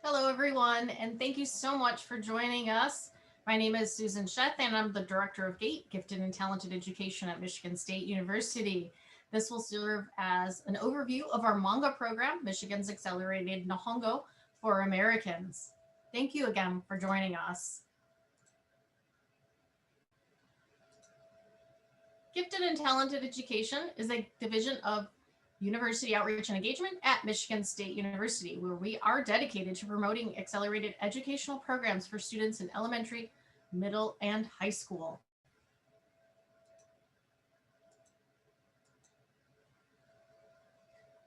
Hello, everyone, and thank you so much for joining us. My name is Susan Sheth, and I'm the Director of GATE, Gifted and Talented Education at Michigan State University. This will serve as an overview of our Manga program, Michigan's Accelerated Nihongo for Americans. Thank you again for joining us. Gifted and Talented Education is a division of University Outreach and Engagement at Michigan State University, where we are dedicated to promoting accelerated educational programs for students in elementary, middle, and high school.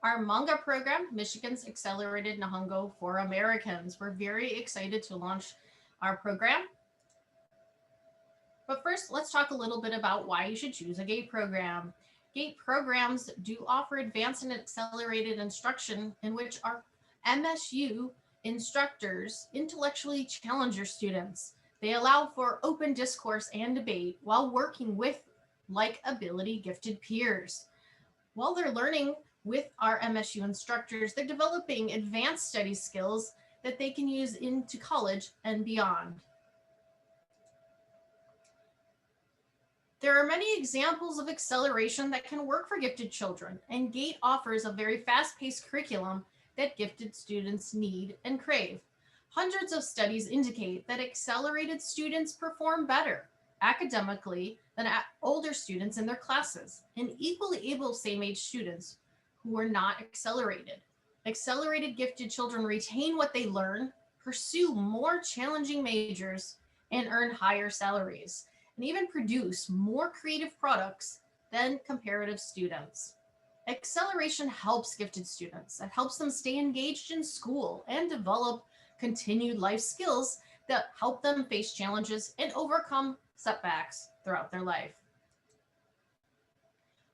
Our Manga program, Michigan's Accelerated Nihongo for Americans. We're very excited to launch our program. But first, let's talk a little bit about why you should choose a GATE program. GATE programs do offer advanced and accelerated instruction in which our MSU instructors intellectually challenge your students. They allow for open discourse and debate while working with like ability gifted peers. While they're learning with our MSU instructors, they're developing advanced study skills that they can use into college and beyond. There are many examples of acceleration that can work for gifted children, and GATE offers a very fast-paced curriculum that gifted students need and crave. Hundreds of studies indicate that accelerated students perform better academically than older students in their classes, and equally able same-age students who are not accelerated. Accelerated gifted children retain what they learn, pursue more challenging majors, and earn higher salaries, and even produce more creative products than comparative students. Acceleration helps gifted students. It helps them stay engaged in school and develop continued life skills that help them face challenges and overcome setbacks throughout their life.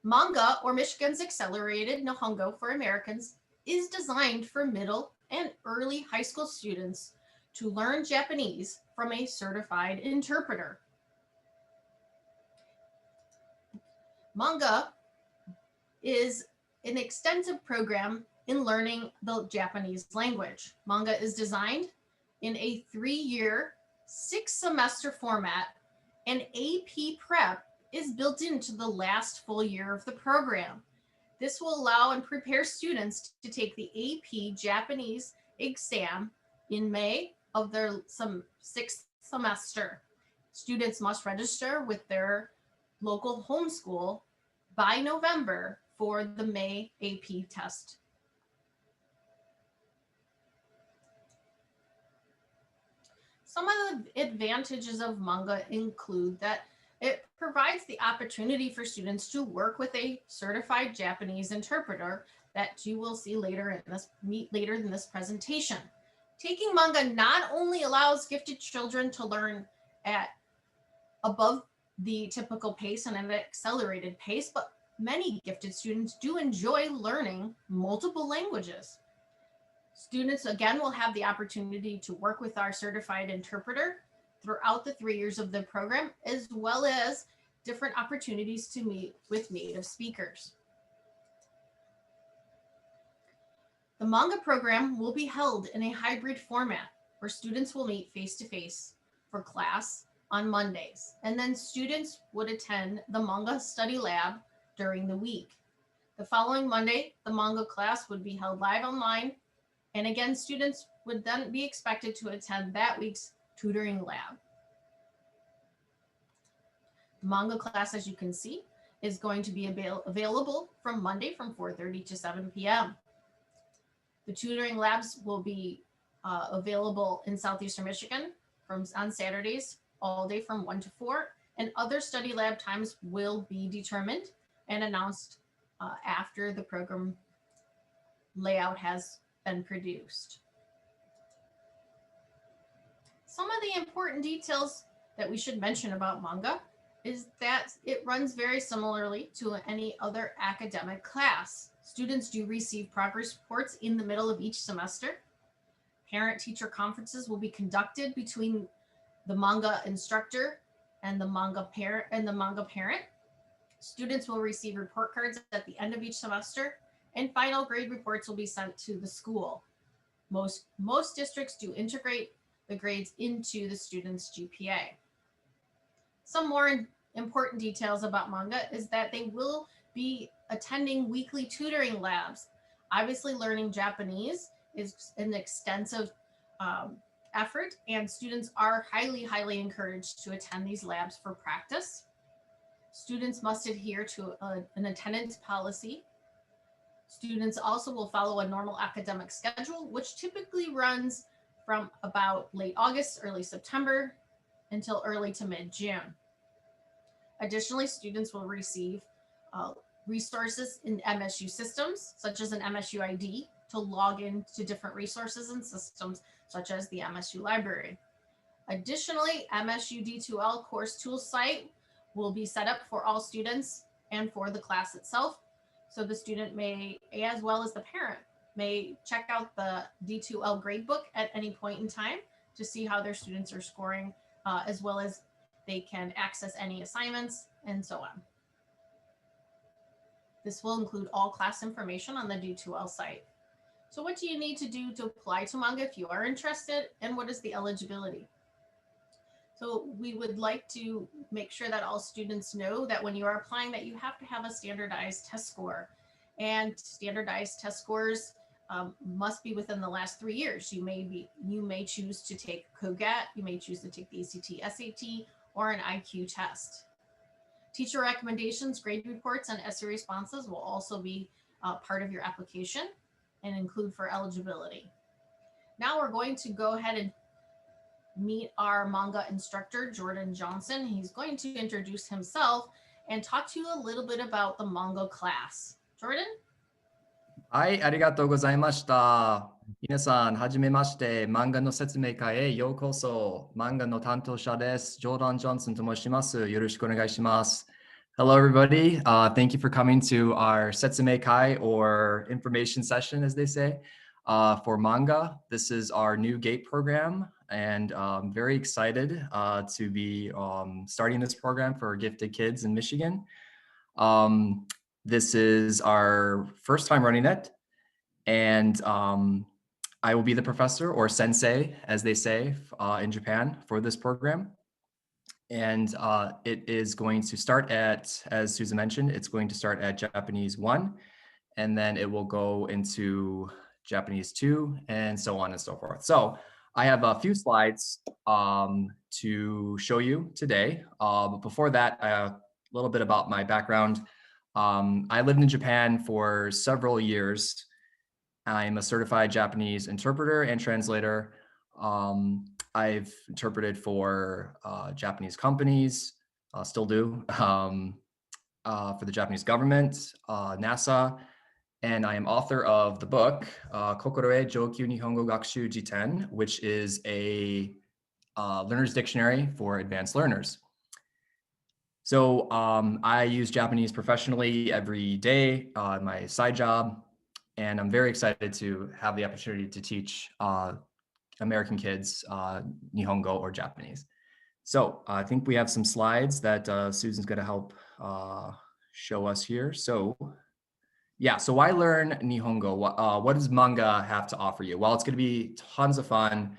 Manga, or Michigan's Accelerated Nihongo for Americans, is designed for middle and early high school students to learn Japanese from a certified interpreter. Manga is an extensive program in learning the Japanese language. Manga is designed in a 3-year, 6-semester format, and AP prep is built into the last full year of the program. This will allow and prepare students to take the AP Japanese exam in May of their 6th semester. Students must register with their local homeschool by November for the May AP test. Some of the advantages of Manga include that it provides the opportunity for students to work with a certified Japanese interpreter that you will see later in this presentation. Taking Manga not only allows gifted children to learn at above the typical pace and an accelerated pace, but many gifted students do enjoy learning multiple languages. Students, again, will have the opportunity to work with our certified interpreter throughout the 3 years of the program, as well as different opportunities to meet with native speakers. The Manga program will be held in a hybrid format where students will meet face-to-face for class on Mondays, and then students would attend the Manga study lab during the week. The following Monday, the Manga class would be held live online, and again, students would then be expected to attend that week's tutoring lab. The Manga class, as you can see, is going to be available from Monday from 4:30 to 7 p.m. The tutoring labs will be available in Southeastern Michigan on Saturdays all day from 1 to 4, and other study lab times will be determined and announced after the program layout has been produced. Some of the important details that we should mention about Manga is that it runs very similarly to any other academic class. Students do receive progress reports in the middle of each semester. Parent-teacher conferences will be conducted between the Manga instructor and the Manga parent. Students will receive report cards at the end of each semester, and final grade reports will be sent to the school. Most districts do integrate the grades into the student's GPA. Some more important details about Manga is that they will be attending weekly tutoring labs. Obviously, learning Japanese is an extensive um, effort, and students are highly encouraged to attend these labs for practice. Students must adhere to an attendance policy. Students also will follow a normal academic schedule, which typically runs from about late August, early September until early to mid June. Additionally, students will receive uh, resources in MSU systems, such as an MSU ID, to log into different resources and systems, such as the MSU library. Additionally, MSU D2L course tool site will be set up for all students and for the class itself. So the student may, as well as the parent, may check out the D2L gradebook at any point in time to see how their students are scoring, as well as they can access any assignments and so on. This will include all class information on the D2L site. So what do you need to do to apply to Manga if you are interested, and what is the eligibility? So we would like to make sure that all students know that when you are applying that you have to have a standardized test score, and standardized test scores must be within the last 3 years. You may choose to take COGAT, you may choose to take the ACT, SAT, or an IQ test. Teacher recommendations, grade reports, and essay responses will also be part of your application and include for eligibility. Now we're going to go ahead and meet our Manga instructor, Jordan Johnson. He's going to introduce himself and talk to you a little bit about the Manga class. Jordan? はい、ありがとうございました。皆さん、はじめまして。漫画の説明会へようこそ。漫画の担当者です。ジョーダン・ジョンソンと申します。よろしくお願いします。Hello, everybody. Thank you for coming to our Setsumeikai, or information session, as they say, for manga. This is our new GATE program, and I'm very excited to be starting this program for gifted kids in Michigan. This is our first time running it, and I will be the professor, or sensei, as they say in Japan, for this program. And it is going to start at, as Susan mentioned, it's going to start at Japanese 1, and then it will go into Japanese 2, and so on and so forth. So I have a few slides to show you today. But before that, a little bit about my background. I lived in Japan for several years. I'm a certified Japanese interpreter and translator. I've interpreted for Japanese companies, still do, for the Japanese government, NASA, and I am author of the book, Kokoroe Jokyu Nihongo Gakushu Jiten, which is a learner's dictionary for advanced learners. So I use Japanese professionally every day, my side job, and I'm very excited to have the opportunity to teach American kids Nihongo, or Japanese. So I think we have some slides that Susan's going to help show us here. So yeah, so why learn Nihongo? What does manga have to offer you? Well, it's going to be tons of fun.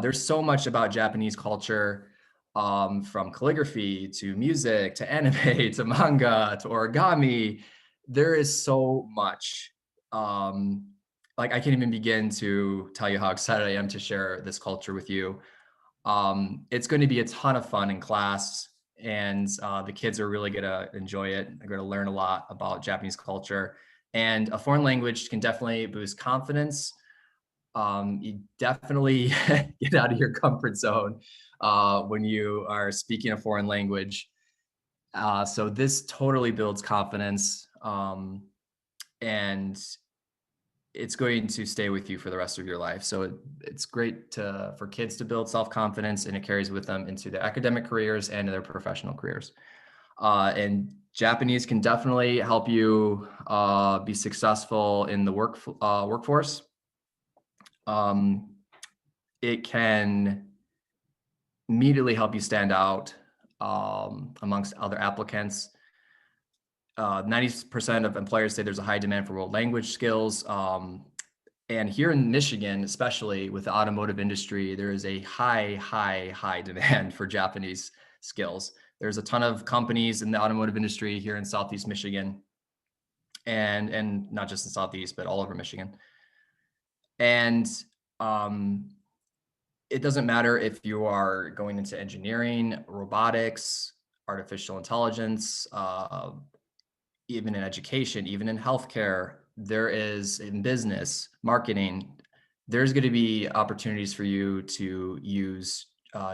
There's so much about Japanese culture, from calligraphy to music to anime to manga to origami. There is so much. Like I can't even begin to tell you how excited I am to share this culture with you. It's going to be a ton of fun in class, and the kids are really going to enjoy it. They're going to learn a lot about Japanese culture, and a foreign language can definitely boost confidence. You definitely get out of your comfort zone when you are speaking a foreign language. So this totally builds confidence, and it's going to stay with you for the rest of your life. So it's great for kids to build self-confidence, and it carries with them into their academic careers and their professional careers. And Japanese can definitely help you be successful in the workforce. It can immediately help you stand out amongst other applicants. 90% of employers say there's a high demand for world language skills. And here in Michigan, especially with the automotive industry, there is a high demand for Japanese skills. There's a ton of companies in the automotive industry here in Southeast Michigan, and not just in Southeast, but all over Michigan. And it doesn't matter if you are going into engineering, robotics, artificial intelligence, even in education, even in healthcare, there is in business, marketing, there's going to be opportunities for you to use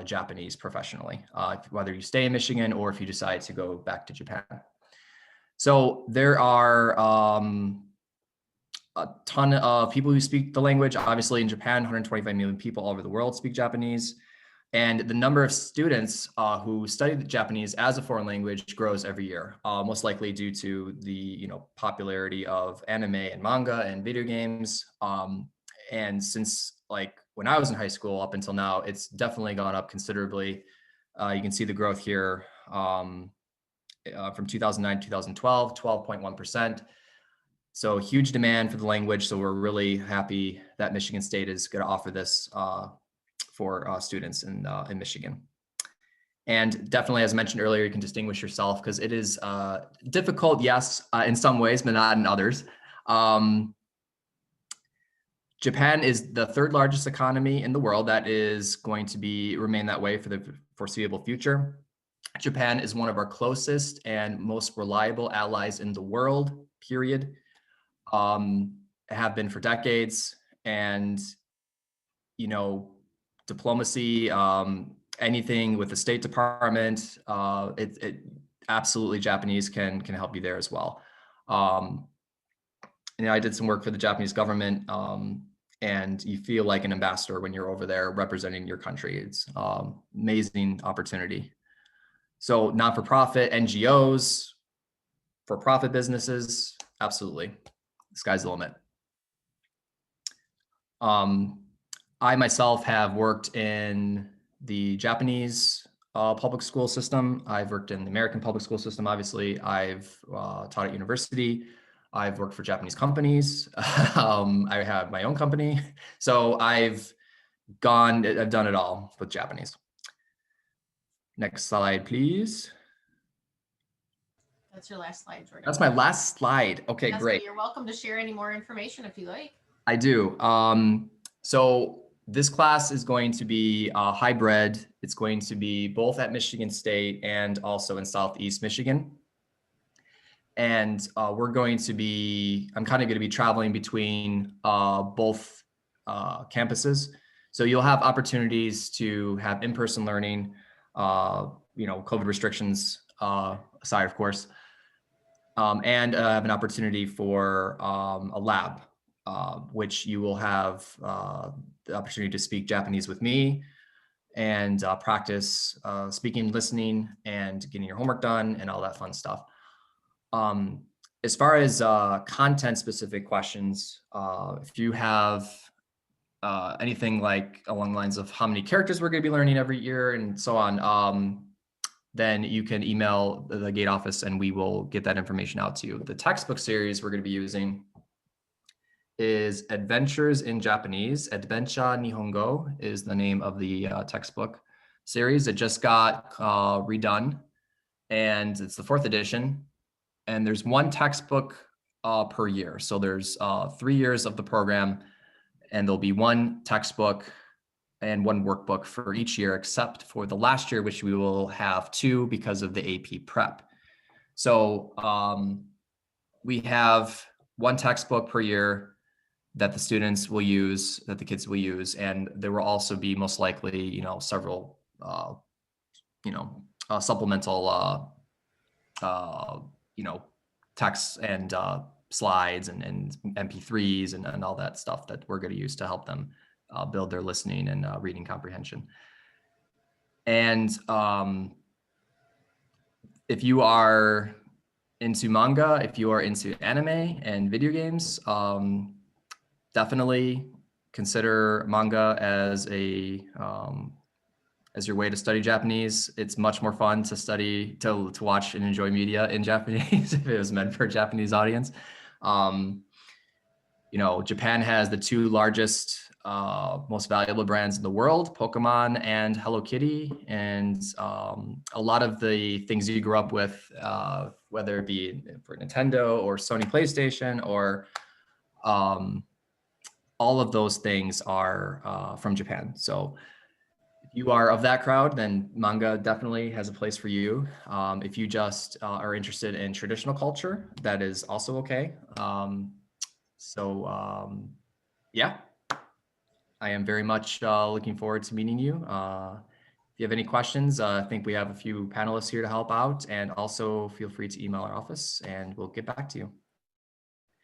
Japanese professionally, whether you stay in Michigan or if you decide to go back to Japan. So there are a ton of people who speak the language. Obviously in Japan, 125 million people all over the world speak Japanese. And the number of students who study the Japanese as a foreign language grows every year, most likely due to the popularity of anime and manga and video games. And since like when I was in high school up until now, it's definitely gone up considerably. You can see the growth here from 2009 to 2012, 12.1%. So huge demand for the language. So we're really happy that Michigan State is going to offer this for students in Michigan. And definitely, as mentioned earlier, you can distinguish yourself because it is difficult, yes, in some ways, but not in others. Japan is the third largest economy in the world. That is going to remain that way for the foreseeable future. Japan is one of our closest and most reliable allies in the world, period. Have been for decades. And, diplomacy, anything with the State Department, it absolutely Japanese can help you there as well. I did some work for the Japanese government, and you feel like an ambassador when you're over there representing your country. It's amazing opportunity. So not-for-profit, NGOs, for-profit businesses, absolutely. The sky's the limit. I myself have worked in the Japanese public school system. I've worked in the American public school system, obviously. I've taught at university. I've worked for Japanese companies. I have my own company. So I've done it all with Japanese. Next slide, please. That's your last slide, Jordan. That's my last slide. Okay, yes, great. You're welcome to share any more information if you like. I do. So this class is going to be hybrid. It's going to be both at Michigan State and also in Southeast Michigan. And I'm kind of going to be traveling between both campuses. So you'll have opportunities to have in-person learning, COVID restrictions aside, of course, and have an opportunity for a lab, which you will have the opportunity to speak Japanese with me and practice speaking, listening, and getting your homework done and all that fun stuff. As far as content-specific questions, if you have anything like along the lines of how many characters we're going to be learning every year and so on, then you can email the gate office and we will get that information out to you. The textbook series we're going to be using is Adventures in Japanese. Advencha Nihongo is the name of the textbook series. It just got redone, and it's the 4th edition. And there's one textbook per year. So there's 3 years of the program, and there'll be one textbook and one workbook for each year, except for the last year, which we will have 2 because of the AP prep. So we have one textbook per year that the students will use, that the kids will use. And there will also be most likely, several, supplemental, texts and slides and MP3s and all that stuff that we're going to use to help them build their listening and reading comprehension. And if you are into manga, if you are into anime and video games, definitely consider manga as your way to study Japanese. It's much more fun to study, to watch and enjoy media in Japanese if it was meant for a Japanese audience. Japan has the two largest, most valuable brands in the world, Pokemon and Hello Kitty. And a lot of the things you grew up with, whether it be for Nintendo or Sony PlayStation, or all of those things are from Japan. So if you are of that crowd, then manga definitely has a place for you. If you just are interested in traditional culture, that is also okay. Yeah, I am very much looking forward to meeting you. If you have any questions, I think we have a few panelists here to help out, and also feel free to email our office and we'll get back to you.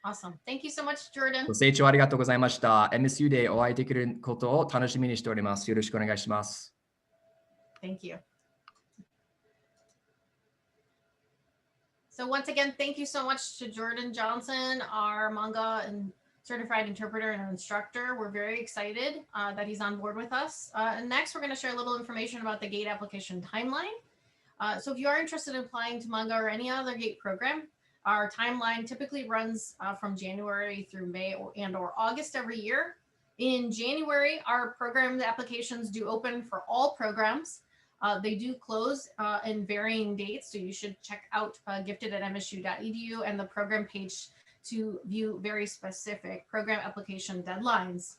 Awesome. Thank you so much, Jordan. ご清聴ありがとうございました。MSU でお会いできることを楽しみにしております。よろしくお願いします。Thank you. So once again, thank you so much to Jordan Johnson, our manga and certified interpreter and instructor. We're very excited that he's on board with us. And next, we're going to share a little information about the GATE application timeline. So if you are interested in applying to manga or any other GATE program, our timeline typically runs from January through May or August every year. In January, our program applications do open for all programs. They do close in varying dates, so you should check out gifted@msu.edu and the program page to view very specific program application deadlines.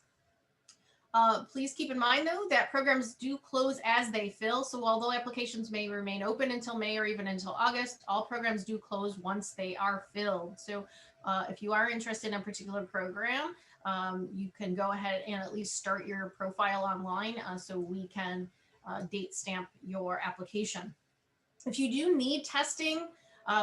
Please keep in mind, though, that programs do close as they fill. So although applications may remain open until May or even until August, all programs do close once they are filled. So if you are interested in a particular program, you can go ahead and at least start your profile online so we can date stamp your application. If you do need testing,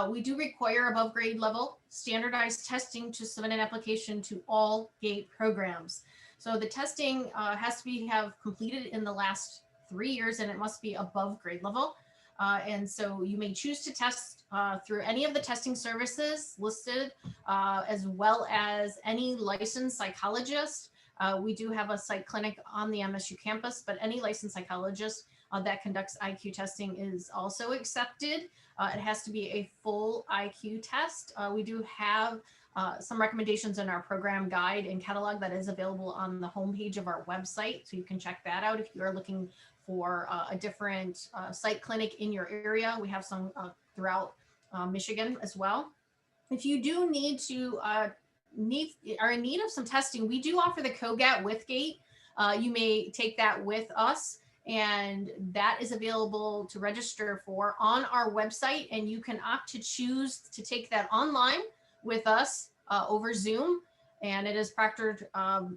we do require above grade level standardized testing to submit an application to all GATE programs. So the testing has to have completed in the last 3 years, and it must be above grade level. And so you may choose to test through any of the testing services listed, as well as any licensed psychologist. We do have a psych clinic on the MSU campus, but any licensed psychologist that conducts IQ testing is also accepted. It has to be a full IQ test. We do have some recommendations in our program guide and catalog that is available on the homepage of our website. So you can check that out if you are looking for a different psych clinic in your area. We have some throughout Michigan as well. If you do need to are in need of some testing, we do offer the COGAT with GATE. You may take that with us, and that is available to register for on our website, and you can opt to choose to take that online with us over Zoom, and it is proctored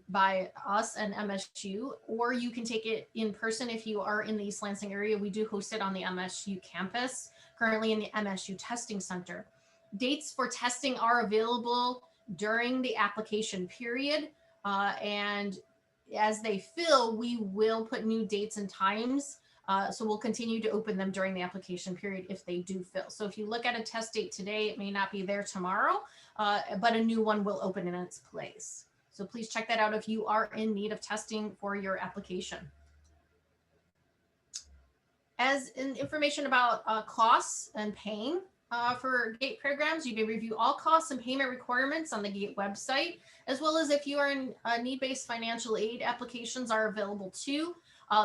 by us and MSU, or you can take it in person if you are in the East Lansing area. We do host it on the MSU campus, currently in the MSU Testing Center. Dates for testing are available during the application period, and as they fill, we will put new dates and times. So we'll continue to open them during the application period if they do fill. So if you look at a test date today, it may not be there tomorrow, but a new one will open in its place. So please check that out if you are in need of testing for your application. As in information about costs and paying for GATE programs, you may review all costs and payment requirements on the GATE website, as well as if you are in need-based financial aid applications are available too.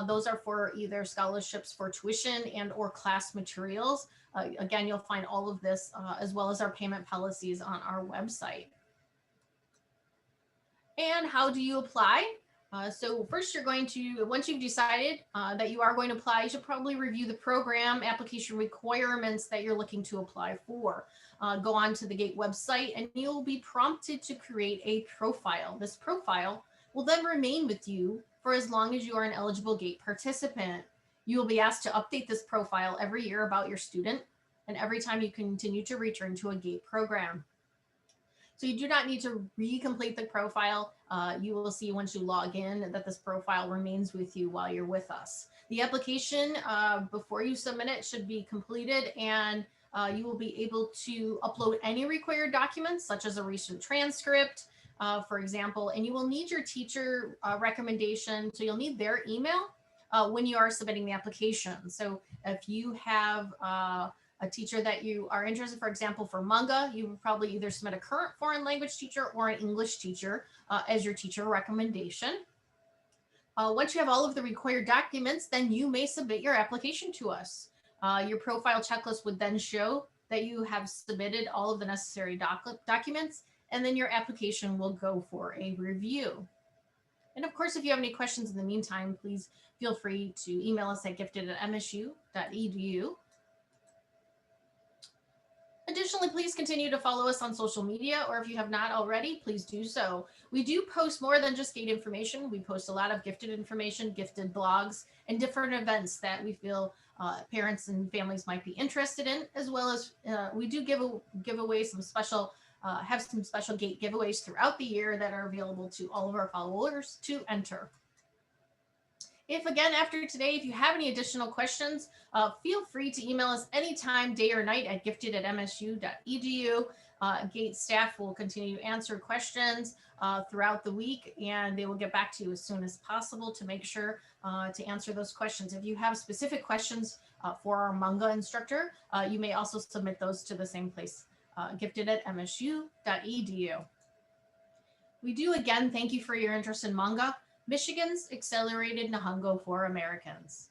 Those are for either scholarships for tuition and or class materials. Again, you'll find all of this as well as our payment policies on our website. And how do you apply? So first you're going to, once you've decided that you are going to apply, you should probably review the program application requirements that you're looking to apply for. Go on to the GATE website and you'll be prompted to create a profile. This profile will then remain with you for as long as you are an eligible GATE participant. You will be asked to update this profile every year about your student and every time you continue to return to a GATE program. So you do not need to recomplete the profile. You will see once you log in that this profile remains with you while you're with us. The application before you submit it should be completed, and you will be able to upload any required documents such as a recent transcript, for example, and you will need your teacher recommendation. So you'll need their email when you are submitting the application. So if you have a teacher that you are interested. For example, for Manga, you would probably either submit a current foreign language teacher or an English teacher as your teacher recommendation. Once you have all of the required documents, then you may submit your application to us. Your profile checklist would then show that you have submitted all of the necessary documents, and then your application will go for a review. And of course, if you have any questions in the meantime, please feel free to email us at gifted@msu.edu. Additionally, please continue to follow us on social media, or if you have not already, please do so. We do post more than just GATE information. We post a lot of gifted information, gifted blogs, and different events that we feel parents and families might be interested in, as well as we do give away some special have some special GATE giveaways throughout the year that are available to all of our followers to enter. If again, after today, if you have any additional questions, feel free to email us anytime, day or night, at gifted@msu.edu. GATE staff will continue to answer questions throughout the week, and they will get back to you as soon as possible to make sure to answer those questions. If you have specific questions for our Manga instructor, you may also submit those to the same place, gifted@msu.edu. We do again thank you for your interest in Manga, Michigan's accelerated Nihongo for Americans.